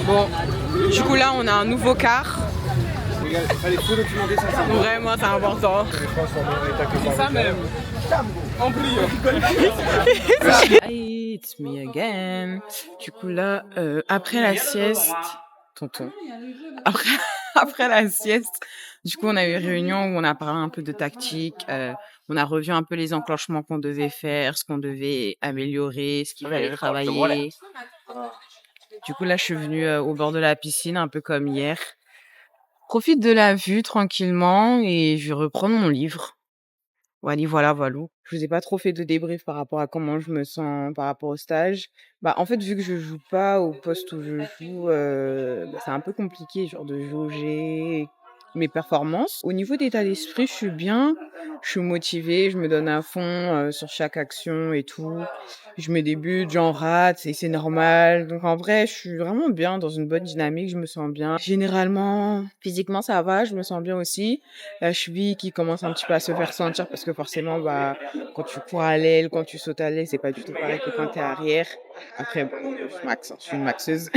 Bon, du coup là on a un nouveau car. Fallait tout documenter ça. Vraiment c'est important. C'est ça même. En pliant. It's me again. Du coup là, après la sieste, tonton. Après la sieste, du coup on a eu une réunion où on a parlé un peu de tactique. On a revu un peu les enclenchements qu'on devait faire, ce qu'on devait améliorer, ce qu'il fallait travailler. Du coup là je suis venue au bord de la piscine, un peu comme hier. Profite de la vue tranquillement et je vais reprendre mon livre. Voilà. Je vous ai pas trop fait de débrief par rapport à comment je me sens par rapport au stage. Bah, en fait, vu que je joue pas au poste où je joue, c'est un peu compliqué, genre, de jauger mes performances. Au niveau d'état d'esprit, je suis bien, je suis motivée, je me donne à fond, sur chaque action et tout. Je mets des buts, j'en rate et c'est normal. Donc en vrai, je suis vraiment bien dans une bonne dynamique, je me sens bien. Généralement, physiquement, ça va, je me sens bien aussi. La cheville qui commence un petit peu à se faire sentir parce que forcément, bah, quand tu cours à l'aile, quand tu sautes à l'aile, c'est pas du tout pareil que quand t'es arrière. Après, bon, je suis une maxeuse.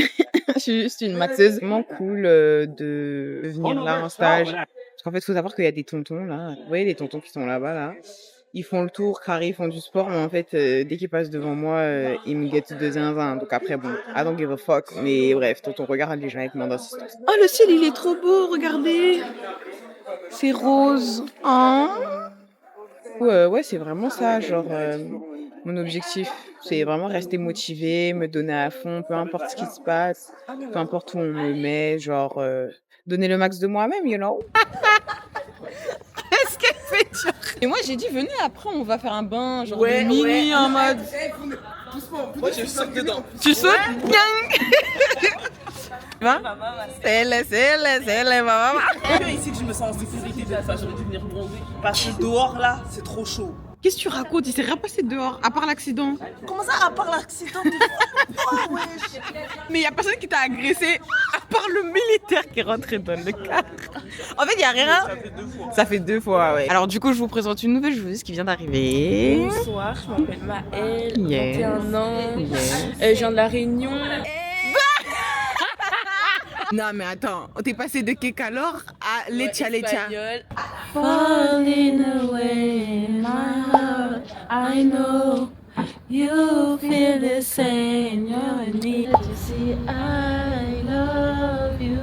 Je suis juste une maxeuse. C'est vraiment cool de venir là en stage. Parce qu'en fait, il faut savoir qu'il y a des tontons là. Vous voyez les tontons qui sont là-bas là. Ils font le tour, carré, ils font du sport, mais en fait, dès qu'ils passent devant moi, ils me guettent de zinzin. Donc après, bon, I don't give a fuck. Mais bref, tonton regarde les gens avec mon assistance. Oh, le ciel, il est trop beau, regardez. C'est rose. Hein? Ouais, c'est vraiment ça, genre, mon objectif. C'est vraiment rester motivée, me donner à fond, peu importe ce qui se passe, peu importe où on me met, genre, donner le max de moi-même, you know? Qu'est-ce qu'elle fait, genre? Et moi, j'ai dit, venez, après, on va faire un bain, genre, de minuit, en mode... Moi, je saute dedans. Tu sautes? Gang! C'est le maman. C'est ici que je me sens en sécurité de ça, j'aurais dû venir bronzer. Parce que dehors là, c'est trop chaud. Qu'est-ce que tu racontes? Il s'est rien passé dehors, à part l'accident. Comment ça, à part l'accident? Oh, wesh. Mais il y a personne qui t'a agressé, à part le militaire qui est rentré dans le car. En fait, il y a rien. Ça fait 2 fois. Ça fait 2 fois, ouais. Alors du coup, je vous présente une nouvelle joueuse qui vient d'arriver. Bonsoir, je m'appelle Maëlle, Yes. 21 ans, Yes. je viens de La Réunion. Non mais attends, t'es passé de Kekalor à Lecha. Espagnol. Falling away, my heart, I know you feel the same, you're in need. You see, I love you,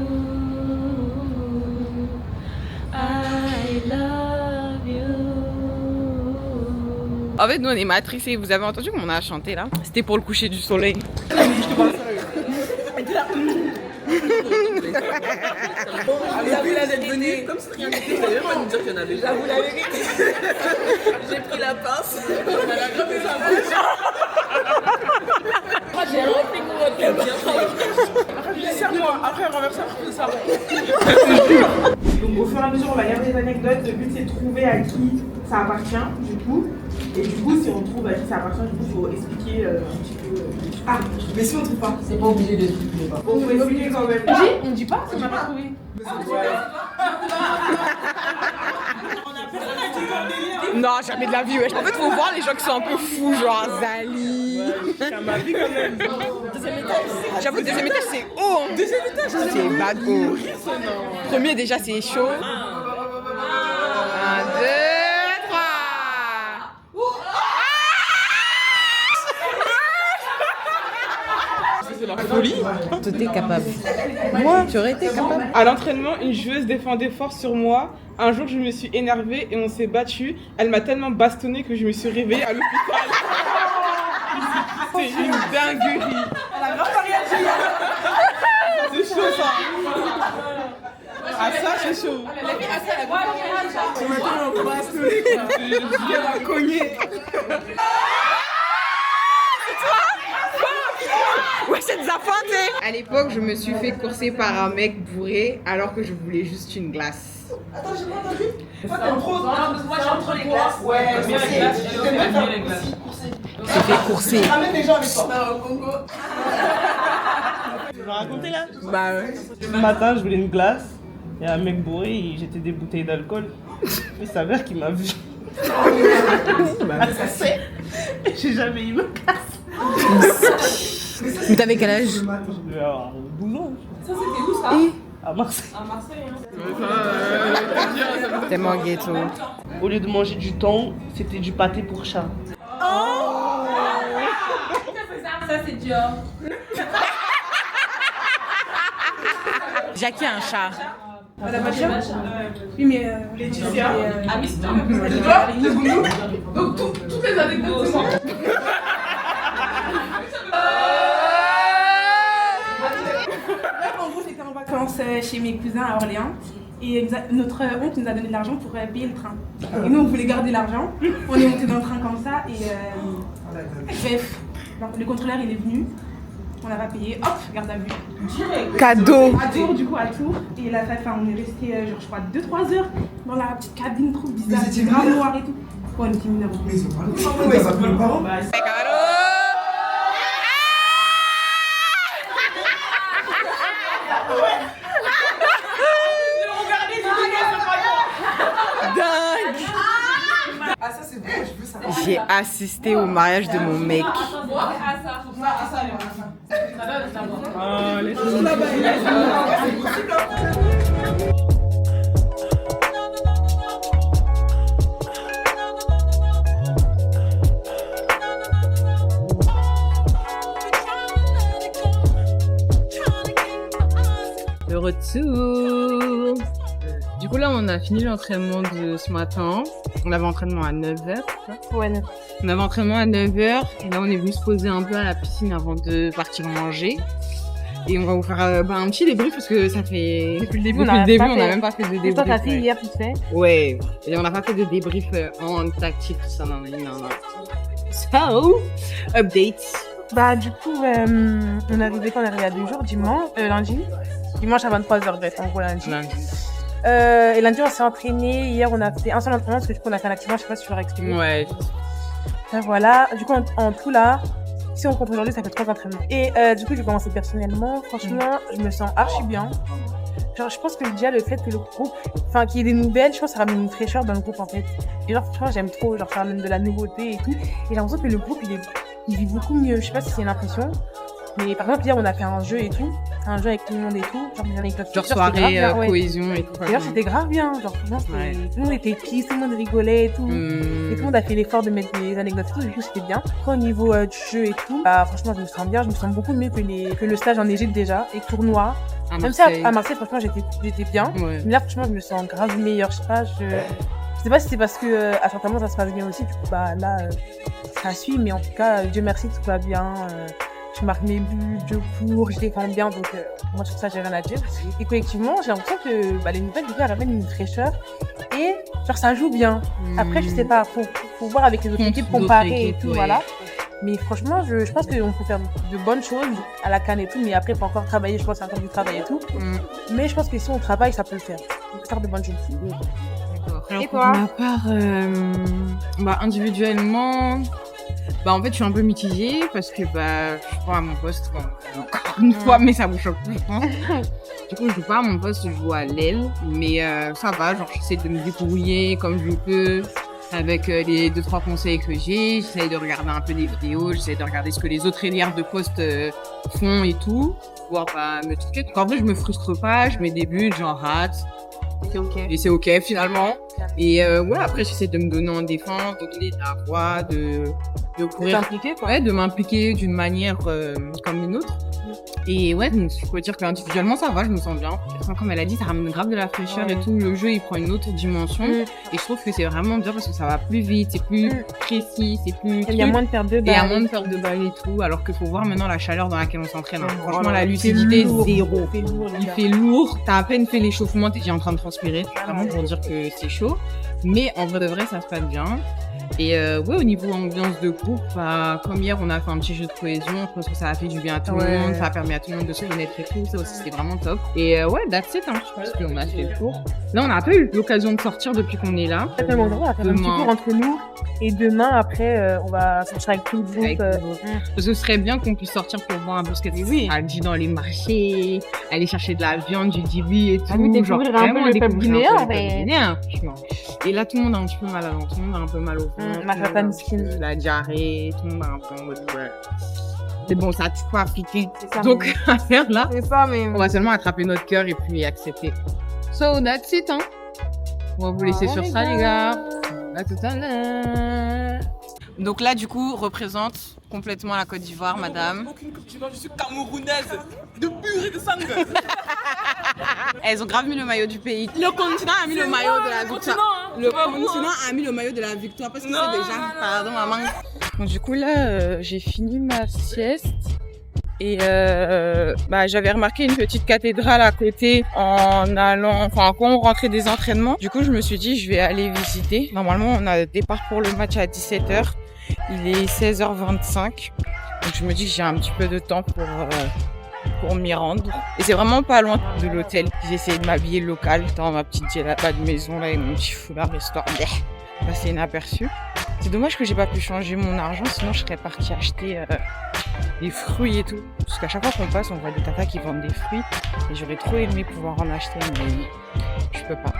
I love you. En fait, nous on est matrixés. Vous avez entendu comment on a chanté là? C'était pour le coucher du soleil. Vous avez l'air d'être venu comme si rien n'était, vous n'allez pas nous dire qu'il y en avait. J'avoue la vérité. J'ai pris la pince, on a la grappe de sa bouche. J'ai rempli mon bien. Serre-moi, après renverse le savon. Donc au fur et à mesure, on va lire des anecdotes. Le but c'est de trouver à qui ça appartient, du coup. Et du coup, si on trouve à qui ça appartient, du coup, il faut expliquer un petit peu. Ah, mais si on trouve pas, c'est pas obligé d'expliquer. On peut expliquer quand même. On dit pas, on n'a pas trouvé. Non, jamais de la vie, wesh. En fait, faut voir les gens qui sont un peu fous, genre Zali. Ça m'a vu quand même. J'avoue, le deuxième étage, c'est haut. Deuxième étage, c'est bad haut. Premier, déjà, c'est chaud. 1, 2, 3. C'est la folie. Tu étais capable. Moi, tu aurais été capable. À l'entraînement, une joueuse défendait fort sur moi. Un jour, je me suis énervée et on s'est battu. Elle m'a tellement bastonné que je me suis réveillée à l'hôpital. C'est une dinguerie. Elle a grave réagi. C'est chaud ça. Ah ça, c'est chaud. Tu m'as tellement bastonné quoi. Je viens la cogner. Ouais, c'est des enfants, tu sais. À l'époque, je me suis fait courser par un mec bourré alors que je voulais juste une glace. Attends, j'ai pas entendu. Toi, t'aimes trop. Moi, j'aime trop les glaces. Ouais, mais les glaces. Il s'est fait courser. Ramène des gens avec toi. Au Congo. Tu vas raconter là? Bah ouais. Ce matin, je voulais une glace. Il y a un mec bourré, il jetait des bouteilles d'alcool. Il s'avère qu'il m'a vu. J'ai jamais eu ma glace. Mais t'avais quel âge? Je vais avoir 12 ans. Ça, c'était où ça? À Marseille. À Marseille. Hein. Tellement ghetto. Au lieu de manger du thon, c'était du pâté pour chat. Ça, c'est dur. Jackie a un chat. Madame Machia? Oui, mais Laetitia. Ah, mais c'est toi. Donc, toutes les anecdotes, c'est moi. En gros, j'étais en vacances chez mes cousins à Orléans. Et notre oncle nous a donné de l'argent pour payer le train. Et nous, on voulait garder l'argent. On est monté dans le train comme ça. Et bref, donc, le contrôleur, il est venu. On n'a pas payé. Hop, garde à vue. Direct. Cadeau. À Tours, du coup, à Tours. Et là, on est resté, genre, je crois, 2-3 heures dans la petite cabine trop bizarre. C'était grave noir et tout. Ouais, on était mineurs. Mais ils ont parlé. T'as pas pris le parent? Ah, ça c'est bon, je veux savoir. J'ai assisté au mariage de mon mec. Le retour. Du coup là on a fini l'entraînement de ce matin. On avait entraînement à 9h. Ouais, On avait entraînement à 9h. Et là on est venu se poser un peu à la piscine avant de partir manger. Et on va vous faire un petit débrief parce que ça fait... Depuis le début, on n'a même pas fait de débrief. Toi, t'as fait hier, tu sais. Ouais. Et on n'a pas fait de débrief en tactique, tout ça. Non. So, update. Bah, du coup, on est arrivé quand on est arrivé à 2 jours, lundi. Dimanche à 23h, bref, en gros lundi. Et lundi, on s'est entraîné. Hier, on a fait un seul entraînement parce que du coup, on a fait un activement, je sais pas si tu leur expliqué. Ouais. Voilà. Du coup, en tout là, si on compte aujourd'hui, ça fait 3 entraînements. Et du coup, j'ai commencé personnellement. Franchement, je me sens archi bien. Genre, je pense que déjà le fait que le groupe, enfin, qu'il y ait des nouvelles, je pense que ça ramène une fraîcheur dans le groupe en fait. Et genre, franchement, j'aime trop, genre, ça ramène de la nouveauté et tout. Et j'ai l'impression que le groupe, il vit beaucoup mieux. Je sais pas si c'est une impression. Mais par exemple, hier, on a fait un jeu et tout. Un jeu avec tout le monde et tout. Genre soirée, cohésion et tout. D'ailleurs, c'était grave bien. Genre, franchement, tout le monde était peace, tout le monde rigolait et tout. Et tout le monde a fait l'effort de mettre des anecdotes et tout. Du coup, c'était bien. Après, au niveau du jeu et tout, bah, franchement, je me sens bien. Je me sens beaucoup mieux que le stage en Égypte déjà. Et tournoi. Même si à Marseille, franchement, j'étais bien. Ouais. Mais là, franchement, je me sens grave meilleure. Je sais pas, je sais pas si c'est parce que à certains moments ça se passe bien aussi. Du coup, bah là, ça suit. Mais en tout cas, Dieu merci, tout va bien. Je marque mes buts, je cours, je défends bien, donc moi sur ça j'ai rien à dire. Et collectivement, j'ai l'impression que les nouvelles du coup ramènent une fraîcheur et genre ça joue bien. Après je sais pas, faut voir avec les autres équipes, comparer et tout, voilà. Mais franchement, je pense qu'on peut faire de bonnes choses à la CAN et tout, mais après il faut encore travailler, je pense qu'il y a encore du travail et tout. Mais je pense que si on travaille, ça peut le faire. On peut faire de bonnes choses. Alors, et pour ma part, individuellement, en fait, je suis un peu mitigée parce que je joue pas à mon poste encore une fois, mais ça me choque plus, je pense. Du coup, je joue pas à mon poste, je joue à l'aile, mais ça va, genre j'essaie de me débrouiller comme je peux avec les 2-3 conseils que j'ai. J'essaie de regarder un peu des vidéos, j'essaie de regarder ce que les autres ailières de poste font et tout, pouvoir pas me truquer. Donc en vrai, je me frustre pas, je mets des buts, j'en rate. Et c'est ok finalement. Et après j'essaie de me donner en défense, de donner de la voix, de courir, de m'impliquer d'une manière comme une autre. Et ouais, donc je peux dire qu'individuellement ça va, je me sens bien. Comme elle a dit, ça ramène grave de la fraîcheur et tout. Le jeu il prend une autre dimension. Et je trouve que c'est vraiment bien parce que ça va plus vite, c'est plus précis, c'est plus. Il y a moins de perte de balles. Il y a moins de perte de balles et tout. Alors qu'il faut voir maintenant la chaleur dans laquelle on s'entraîne. Franchement, la lucidité zéro. Il fait lourd. T'as à peine fait l'échauffement, t'es déjà en train de transpirer. Vraiment pour dire que c'est chaud. Mais en vrai de vrai, ça se passe bien. Et au niveau ambiance de groupe, comme hier, on a fait un petit jeu de cohésion. Je pense que ça a fait du bien à tout le monde. Ça a permis à tout le monde de se connaître et tout. Ça aussi, c'était vraiment top. Et that's it, je pense qu'on a fait le tour. Là, on n'a pas eu l'occasion de sortir depuis qu'on est là. On va faire un petit tour entre nous. Et demain, après, on va sortir avec tout le groupe. Parce que ce serait bien qu'on puisse sortir pour voir un peu ce que ça dit dans les marchés, aller chercher de la viande, du dibi et tout. Découvrir un peu le peuple guinéen. Et là, tout le monde a un petit peu mal à l'enfant, tout le monde a un peu mal au ventre. Ma femme skin. La diarrhée, tout le monde a un peu en mode c'est bon, ça a tout africain. ça, Donc, à faire là, C'est ça, mais. on va seulement attraper notre cœur et puis accepter. So, that's it, hein. On va vous laisser sur ça, les gars. À tout à l'heure. Donc là, du coup, représente complètement la Côte d'Ivoire, madame. Aucune culture, je suis camerounaise, de pur et de sang. Elles ont grave mis le maillot du pays. Le continent a mis le maillot de la victoire. Le continent a mis le maillot de la victoire parce que c'est déjà. Pardon, maman. Donc, du coup, là, j'ai fini ma sieste. Et j'avais remarqué une petite cathédrale à côté quand on rentrait des entraînements. Du coup, je me suis dit, je vais aller visiter. Normalement, on a départ pour le match à 17h. Il est 16h25. Donc, je me dis que j'ai un petit peu de temps pour m'y rendre. Et c'est vraiment pas loin de l'hôtel. J'ai essayé de m'habiller local dans ma petite djellaba de maison là et mon petit foulard histoire de passer inaperçu. C'est dommage que j'ai pas pu changer mon argent, sinon je serais partie acheter des fruits et tout. Parce qu'à chaque fois qu'on passe, on voit des tatas qui vendent des fruits et j'aurais trop aimé pouvoir en acheter, mais je peux pas.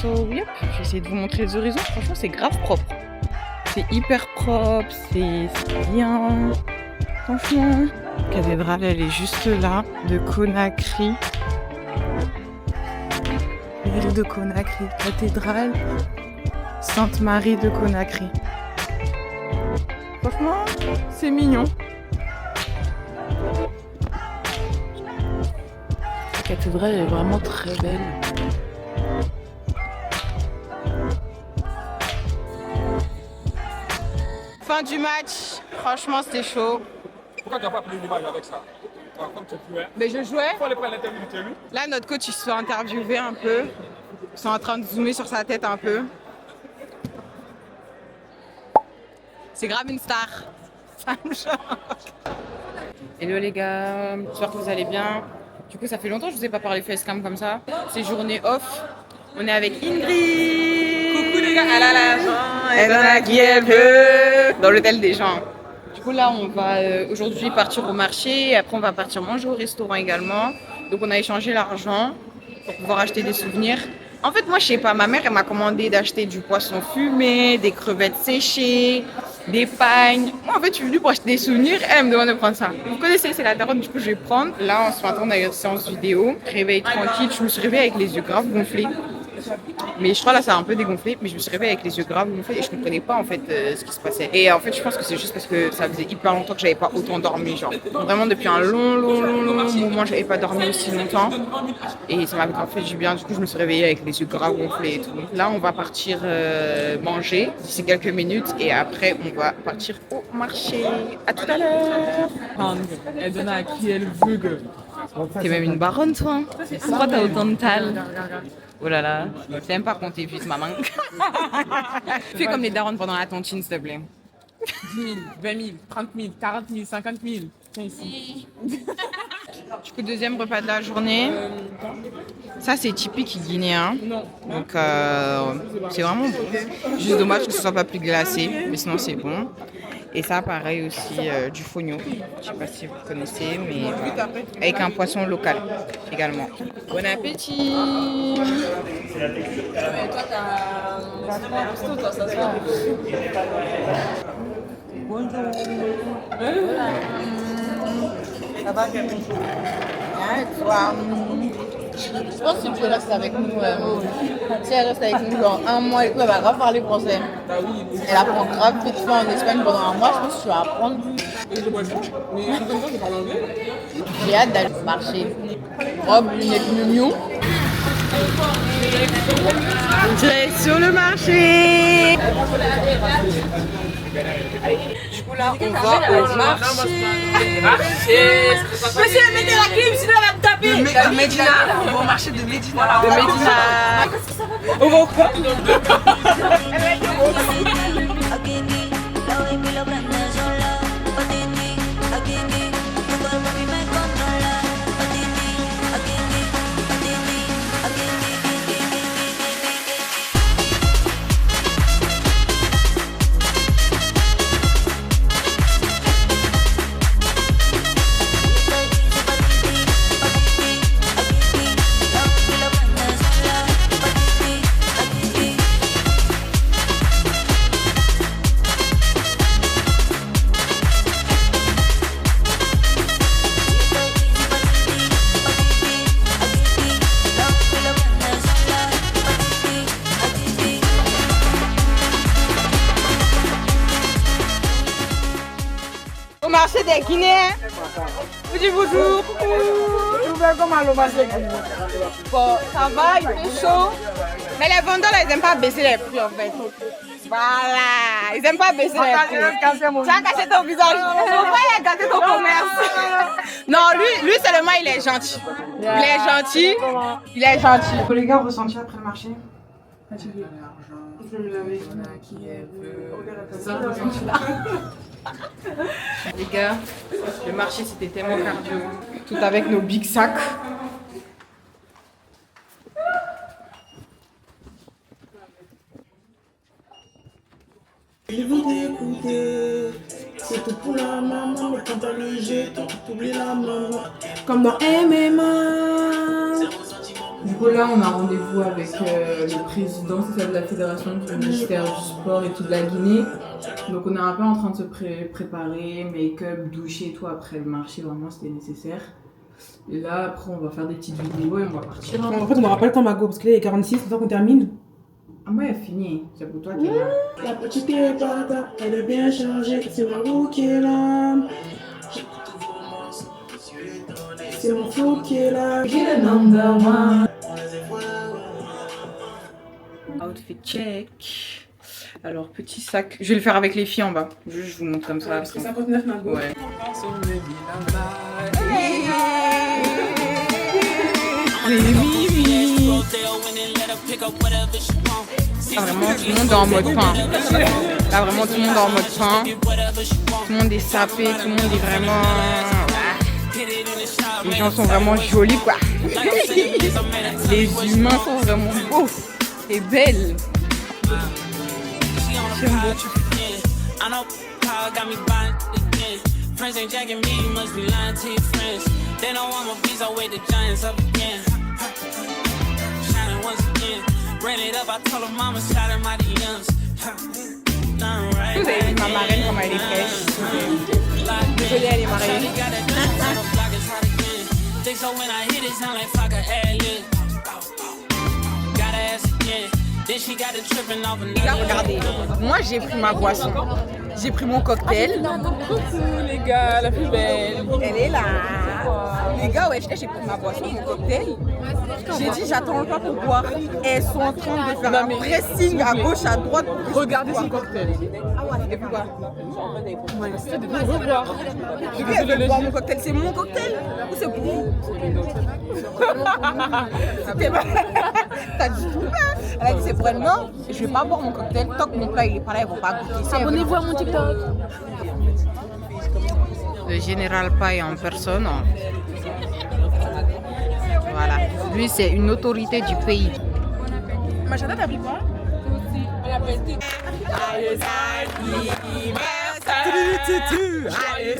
So, yep, j'ai essayé de vous montrer les horizons. Franchement, c'est grave propre. C'est hyper propre, c'est bien. Franchement, la cathédrale, elle est juste là, de Conakry. Ville de Conakry, cathédrale Sainte-Marie de Conakry. Franchement, c'est mignon. La cathédrale est vraiment très belle. Fin du match, franchement, c'était chaud. Pourquoi tu n'as pas pris l'image avec ça? Comme tu jouais. Mais je jouais. Il faut aller prendre l'interview de Thierry. Là, notre coach, il se fait interviewer un peu. Ils sont en train de zoomer sur sa tête un peu. C'est grave une star. Ça me choque. Hello les gars, j'espère que vous allez bien. Du coup, ça fait longtemps que je vous ai pas parlé facecam comme ça. C'est journée off. On est avec Ingrid. Coucou les gars, elle a l'argent. Elle en a qui elle veut. Dans l'hôtel des gens. Du coup, là, on va aujourd'hui partir au marché. Et après, on va partir manger au restaurant également. Donc, on a échangé l'argent pour pouvoir acheter des souvenirs. En fait, moi, je sais pas, ma mère, elle m'a commandé d'acheter du poisson fumé, des crevettes séchées, des pagnes. Moi, en fait, je suis venue pour acheter des souvenirs, elle me demande de prendre ça. Vous connaissez, c'est la daronne, du coup, je vais prendre. Là, en ce matin, on a eu une séance vidéo, réveil tranquille. Je me suis réveillée avec les yeux graves gonflés. Mais je crois là ça a un peu dégonflé, mais je me suis réveillée avec les yeux graves gonflés et je comprenais pas en fait ce qui se passait. Et en fait je pense que c'est juste parce que ça faisait hyper longtemps que j'avais pas autant dormi, genre vraiment depuis un long moment j'avais pas dormi aussi longtemps et ça m'a grave fait du bien. Du coup je me suis réveillée avec les yeux graves gonflés et tout. Là on va partir manger d'ici quelques minutes et après on va partir au marché. À tout à l'heure. Elle donne à qui elle veut. T'es même une baronne toi. Pourquoi t'as autant de talent? Oh là là, c'est même pas compter plus maman. Fais comme les darons pendant la tontine, s'il te plaît. 10 000, 20 000, 30 000, 40 000, 50 000. Tiens ici. Du coup, deuxième repas de la journée. Ça, c'est typique guinéen. Donc, c'est vraiment bon. Juste dommage que ce soit pas plus glacé, mais sinon, c'est bon. Et ça, pareil aussi, du fognon. Je sais pas si vous connaissez, mais voilà. Avec un poisson local également. Bon appétit! Ça va, Camille? Bien, et toi? Je pense que si tu restes avec nous, si elle reste avec nous dans un mois et tout, elle va grave parler français. Elle apprend grave vite fait en Espagne pendant un mois, je pense que tu vas apprendre. J'ai hâte d'aller au marché. Robe, lunettes, mignon. Direct sur le marché. Du coup là, on va au marché. Monsieur, mettez la clim, sinon elle va me taper. De Médina, on va au marché de Médina. De Médina. On va au quoi? marché des Guinéens. Vous dites bonjour. Bon, ça va, il fait chaud. Mais les vendeurs, là, ils n'aiment pas baisser les prix, en fait. Voilà, ils n'aiment pas baisser les prix. Tu as caché ton visage. Faut pas gâter ton commerce. Non, lui seulement, il est gentil. Il est gentil. Il est gentil. Les gars, ressenti après le marché? Fatigué. Je vais me laver. Les gars, le marché c'était tellement cardio. Tout avec nos big sacs. Je vous d'écouter, c'est tout pour la maman, mais quand t'as le jeton, t'oublies la maman. Comme dans MMA. Du coup, là, on a rendez-vous avec le président, c'est ça, de la fédération du ministère du sport et tout de la Guinée. Donc, on est un peu en train de se préparer, make-up, doucher et tout. Après le marché, vraiment, c'était nécessaire. Et là, après, on va faire des petites vidéos et on va partir. En fait, on n'aura pas le temps, Margot, parce que là, il est 46, c'est temps qu'on termine. Ah, moi, elle a fini. C'est pour toi qui est là. La petite est pas là, elle est bien changée, c'est Margot qui est là. C'est mon flow qui est là. Get a number one. Outfit check. Alors, petit sac. Je vais le faire avec les filles en bas. Je vous montre comme ça. Parce que 59, Margot. Ouais. Là, vraiment, tout le monde est en mode pain. Là, vraiment, tout le monde est en mode pain. Tout le monde est sapé, tout le monde est vraiment... Les gens sont vraiment jolis, quoi. Les humains sont vraiment beaux et belles. J'aime beaucoup. Friends ain't jacking me, you must be lying to your friends. They know I'm a beast, I wait the giants up again. Shining once again. Ran it up, I told her mama, shot in my DMs. Vous avez vu ma marraine comme elle est fraîche. Désolée, elle est mariée. Les gars, regardez, moi j'ai pris ma boisson, j'ai pris mon cocktail. Les gars, la plus belle. Elle est là. Les gars, ouais, j'ai pris ma boisson, mon cocktail. J'ai dit, j'attends pas pour boire. Et elles sont en train de faire un pressing à gauche, à droite. Regardez son cocktail. Et puis quoi? C'est de nous revoir. Et puis elle veut boire mon cocktail. C'est mon cocktail ou c'est pour vous? T'as dit tout bas. Elle a dit c'est pour elle. Non, je vais pas boire mon cocktail. Tant que mon plat il est pas là, ils vont pas goûter. Abonnez-vous à mon TikTok. Le général Paille en personne. Voilà. Lui, c'est une autorité du pays. Machada, t'as pris quoi? Joyeux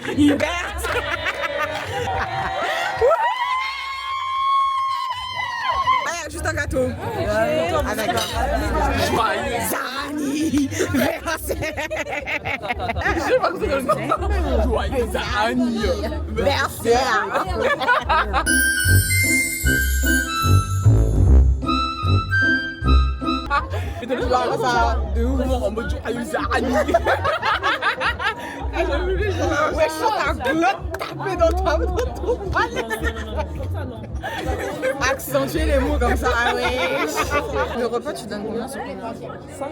anniversaire. Juste un gâteau. Ah d'accord. Joyeux anniversaire. Joyeux anniversaire. Et donc tu vas avoir ça de ouf en mode joyeux anniversaire. Ouais, je sens ta glotte taper dans ton palais. Accentuer les mots comme ça, ah ouais. Le repas, tu donnes combien sur le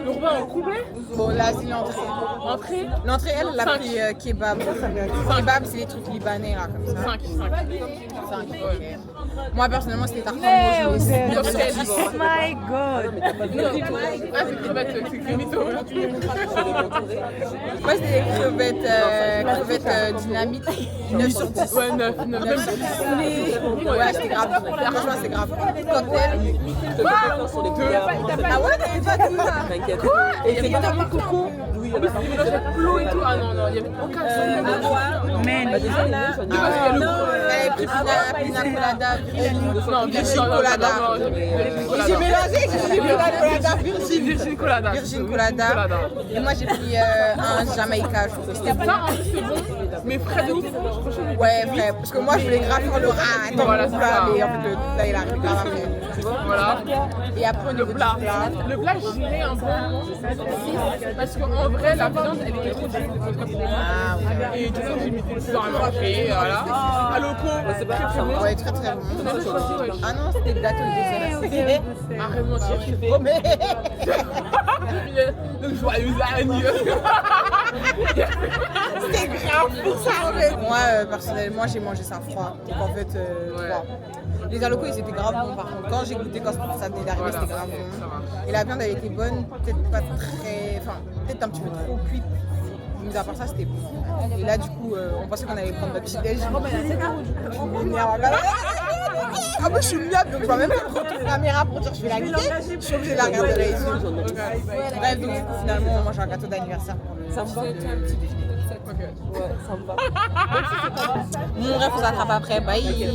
Le repas en complet? Bon, là, c'est l'entrée. L'entrée, elle a pris kebab. Kebab, c'est les trucs libanais, là, comme ça. 5. 5, ok. Moi, personnellement, c'était tartare mojo. 9 sur 10. Oh my god. Ah, c'est mytho. Moi, c'était des crevettes dynamite. 9 sur 10. Ouais, 9 sur 10. Ouais, c'était grave. Franchement, c'est grave. Cocktail. Ah ouais, t'avais pas tout ça. Quoi? Et il y avait tellement de coco. En plus, il mélangeait l'eau et tout. Ah non, il n'y avait aucun son. Mais déjà, là, elle est Pina colada, Non, Virgin colada. J'ai mélangé, j'ai Virgin colada. Virgin colada. Et moi j'ai pris un Jamaïca, je trouve que c'était bon. Ça, c'est bon, mais frais de ouf. Ouais, frère, parce que moi je voulais grave faire le rat dans Voilà, mon c'est plat, ça. mais en fait là il arrive grave après. Voilà. Et après Le plat, je dirais un bon 6 parce qu'en vrai, la viande, elle était trop dure. Et du coup, j'ai mis des soirs à manger, voilà. À loco, c'est pas très bon. Ouais, très très bon. Ah non, c'était le gâteau de dessert. Arrête de mentir. Oh mais Donc, joyeux anniversaire. c'est grave pour ça en fait. Moi personnellement j'ai mangé ça froid. Donc en fait froid. Les alocos ils étaient grave bons par contre. Quand j'ai goûté quand ça venait d'arriver c'était grave bon. Et la viande elle était bonne, peut-être pas très. Enfin peut-être un petit peu trop cuite. Mais à part ça c'était bon. Et là du coup on pensait qu'on allait prendre notre petit déj. Ah moi je suis miable donc je vois même pas retourner la caméra pour dire je vais la goûter. Je suis obligée de la regarder là ici. Bref donc du coup, finalement on mange un gâteau d'anniversaire pour le. Ça me va. Ouais, ça me va. Mon rêve on s'attrape après. Bye.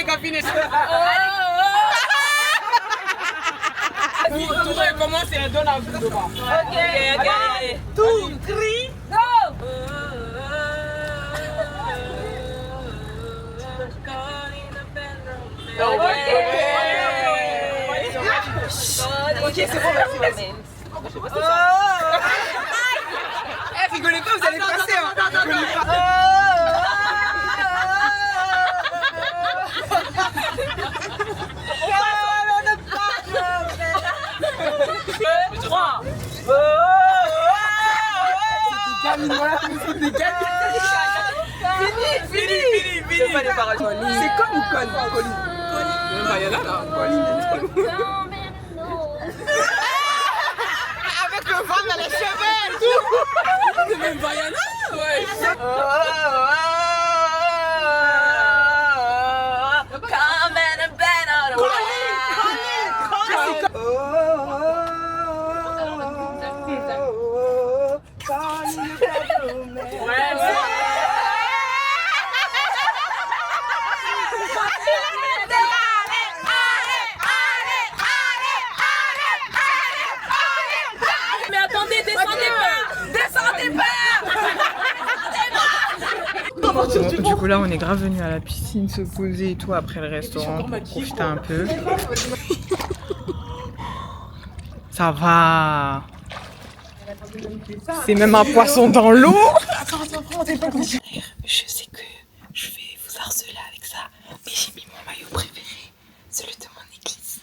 Confiné. Tout commence et elle donne la vie de bas. Ok. 2, 3, go! Ok, c'est bon, merci. Rigolez pas, vous allez passer. Fini. C'est con ou conne? Il y en a là. Avec le vent dans les cheveux et tout. C'est même Vaiana, ouais. Come and bend on the Mais attendez, descendez pas. Bon, du coup là on est grave venu à la piscine se poser et tout après le restaurant pour profiter un peu. Ça va. C'est même un poisson dans l'eau. Je sais que je vais vous harceler avec ça, mais j'ai mis mon maillot préféré, celui de mon église.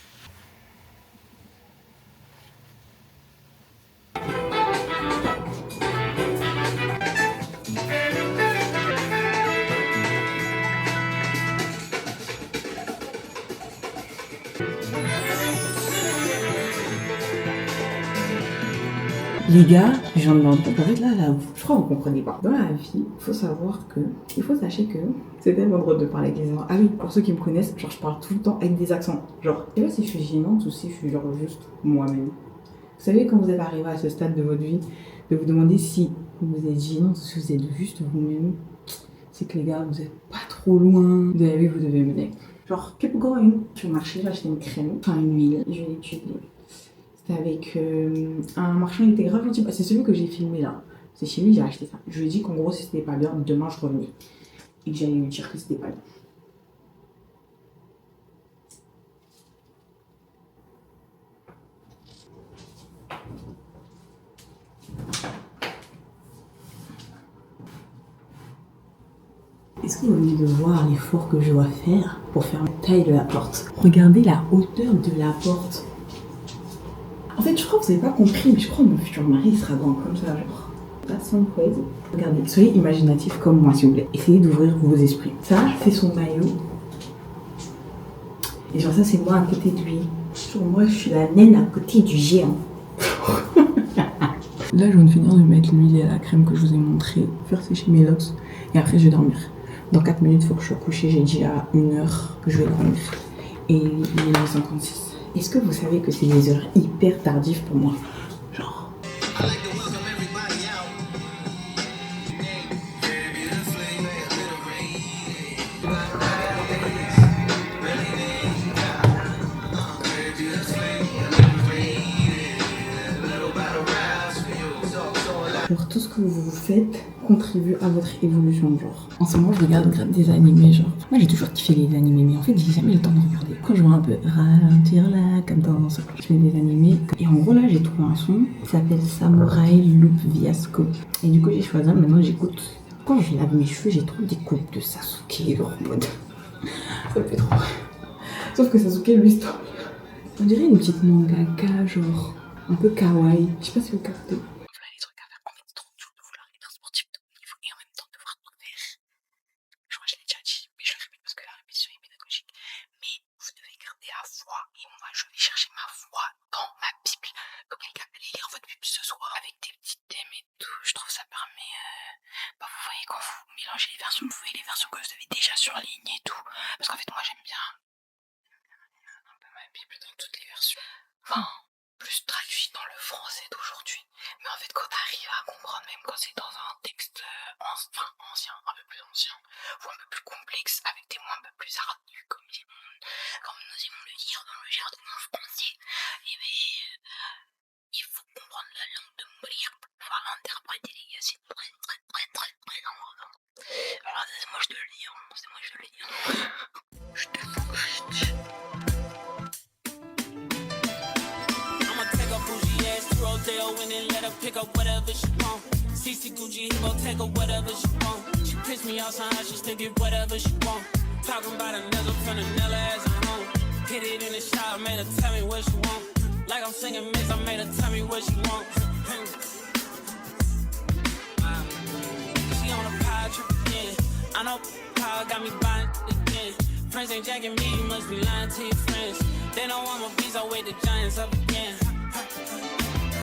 Les gars, je viens de l'entendre. En fait, là, je crois que vous comprenez pas. Dans la vie, il faut savoir que, il faut sachez que c'est tellement drôle de parler avec les gens. Ah oui, pour ceux qui me connaissent, genre, je parle tout le temps avec des accents. Genre, je sais pas si je suis gênante ou si je suis genre juste moi-même. Vous savez, quand vous êtes arrivé à ce stade de votre vie, de vous demander si vous êtes gênante ou si vous êtes juste vous-même, c'est que les gars, vous êtes pas trop loin de la vie que vous devez mener. Genre, keep going. Je suis au marché, j'ai acheté une crème, enfin une huile, je vais l'étudier. Avec un marchand, il était grave gentil. C'est celui que j'ai filmé là. C'est chez lui, j'ai acheté ça. Je lui ai dit qu'en gros, si c'était pas bien, demain je revenais. Et que j'allais lui dire que c'était pas bien. Est-ce que vous venez de voir l'effort que je dois faire pour faire la taille de la porte? Regardez la hauteur de la porte. En fait, je crois que vous n'avez pas compris, mais je crois que mon futur mari sera grand comme ça, genre. That's some crazy. Regardez, soyez imaginatifs comme moi, s'il vous plaît. Essayez d'ouvrir vos esprits. Ça, c'est son maillot. Et genre ça, c'est moi à côté de lui. Moi, je suis la naine à côté du géant. Là, je viens de finir de mettre l'huile et la crème que je vous ai montré, faire sécher mes locks et après je vais dormir. Dans 4 minutes, il faut que je sois couchée. J'ai dit à 1h que je vais dormir. Et il est 9h56. Est-ce que vous savez que c'est des heures hyper tardives pour moi? Genre. Genre tout ce que vous faites contribue à votre évolution, genre. En ce moment, je regarde grave des animés, genre. Moi, j'ai toujours kiffé les animés, mais en fait, j'ai jamais le temps de regarder. Quand je vois un peu ralentir là, comme dans ce je fais des animés. Et en gros, là, j'ai trouvé un son qui s'appelle Samurai Loop Viasco. Et du coup, j'ai choisi, maintenant j'écoute. Quand je lave mes cheveux, j'ai trop des coupes de Sasuke, genre en mode. Ça me fait trop. Sauf que Sasuke, lui, stop. On dirait une petite mangaka, genre un peu kawaii. Je sais pas si vous captez. Talking about a nigga from the Nella as a home. Hit it in the shop, made her tell me what she want. Like I'm singing Miss, I made her tell me what she want. She on a pie trip again. I know power got me buying again. Friends ain't jacking me, you must be lying to your friends. They know I'm a beast, I wait the giants up again.